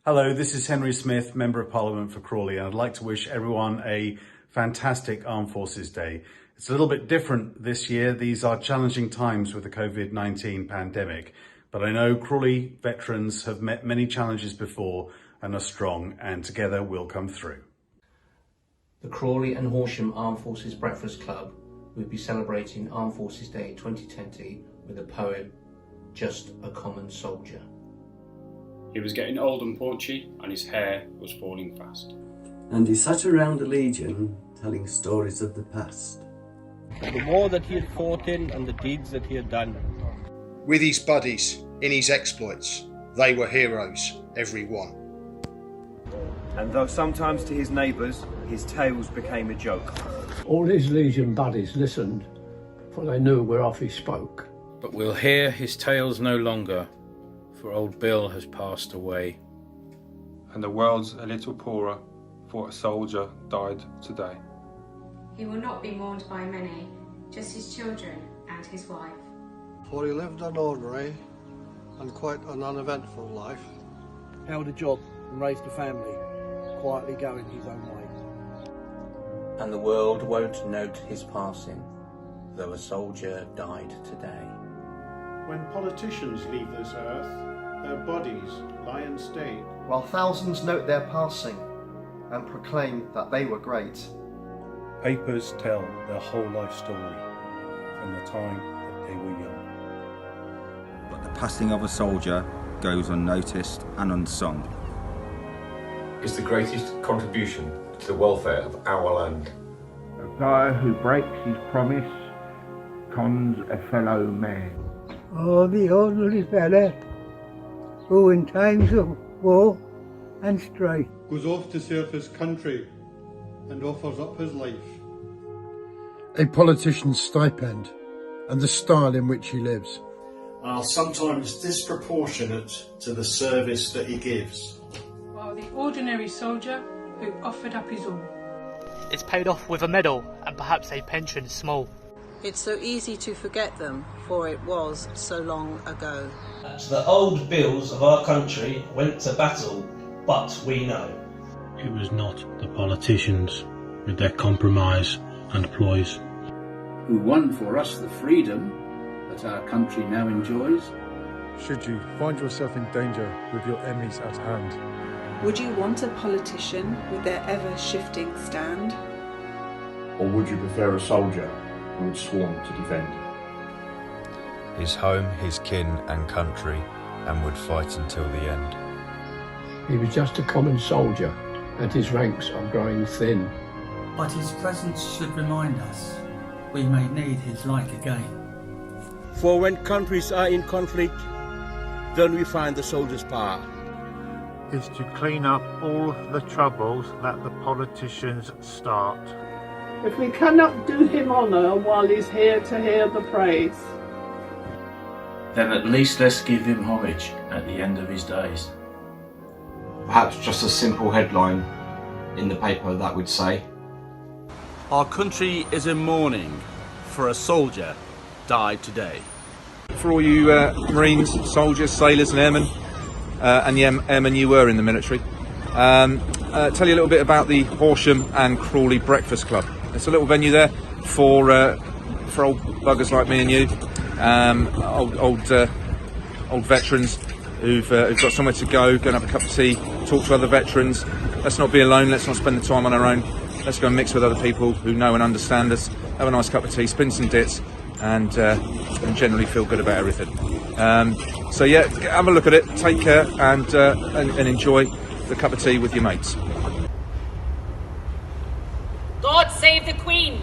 Hello, this is Henry Smith, Member of Parliament for Crawley, and I'd like to wish everyone a fantastic Armed Forces Day. It's a little bit different this year. These are challenging times with the COVID-19 pandemic, but I know Crawley veterans have met many challenges before and are strong, and together we'll come through. The Crawley and Horsham Armed Forces Breakfast Club will be celebrating Armed Forces Day 2020 with a poem, Just a Common Soldier. He was getting old and paunchy, and his hair was falling fast. And he sat around the Legion telling stories of the past. The war that he had fought in and the deeds that he had done. With his buddies, in his exploits, they were heroes, every one. And though sometimes to his neighbours, his tales became a joke. All his Legion buddies listened, for they knew whereof he spoke. But we'll hear his tales no longer, for old Bill has passed away. And the world's a little poorer, for a soldier died today. He will not be mourned by many, just his children and his wife. For he lived an ordinary and quite an uneventful life. Held a job and raised a family, quietly going his own way. And the world won't note his passing, though a soldier died today. When politicians leave this earth, their bodies lie in state, while thousands note their passing and proclaim that they were great. Papers tell their whole life story from the time that they were young. But the passing of a soldier goes unnoticed and unsung. It's the greatest contribution to the welfare of our land. A guy who breaks his promise cons a fellow man. Oh, the ordinary fella who in times of war and strife goes off to serve his country and offers up his life. A politician's stipend and the style in which he lives are sometimes disproportionate to the service that he gives. While the ordinary soldier who offered up his all is paid off with a medal and perhaps a pension small. It's so easy to forget them, for it was so long ago. The old Bills of our country went to battle, but we know it was not the politicians with their compromise and ploys who won for us the freedom that our country now enjoys. Should you find yourself in danger with your enemies at hand, would you want a politician with their ever-shifting stand? Or would you prefer a soldier who had sworn to defend his home, his kin and country, and would fight until the end? He was just a common soldier, and his ranks are growing thin. But his presence should remind us we may need his like again. For when countries are in conflict, then we find the soldier's power is to clean up all the troubles that the politicians start. If we cannot do him honour while he's here to hear the praise, then at least let's give him homage at the end of his days. Perhaps just a simple headline in the paper that would say, our country is in mourning, for a soldier died today. For all you Marines, soldiers, sailors and airmen, and the airmen you were in the military, tell you a little bit about the Horsham and Crawley Breakfast Club. It's a little venue there for old buggers like me and you, old veterans who've got somewhere to go and have a cup of tea, talk to other veterans. Let's not be alone, let's not spend the time on our own. Let's go and mix with other people who know and understand us, have a nice cup of tea, spin some dits, and generally feel good about everything. So yeah, have a look at it, take care, and enjoy the cup of tea with your mates. God save the Queen!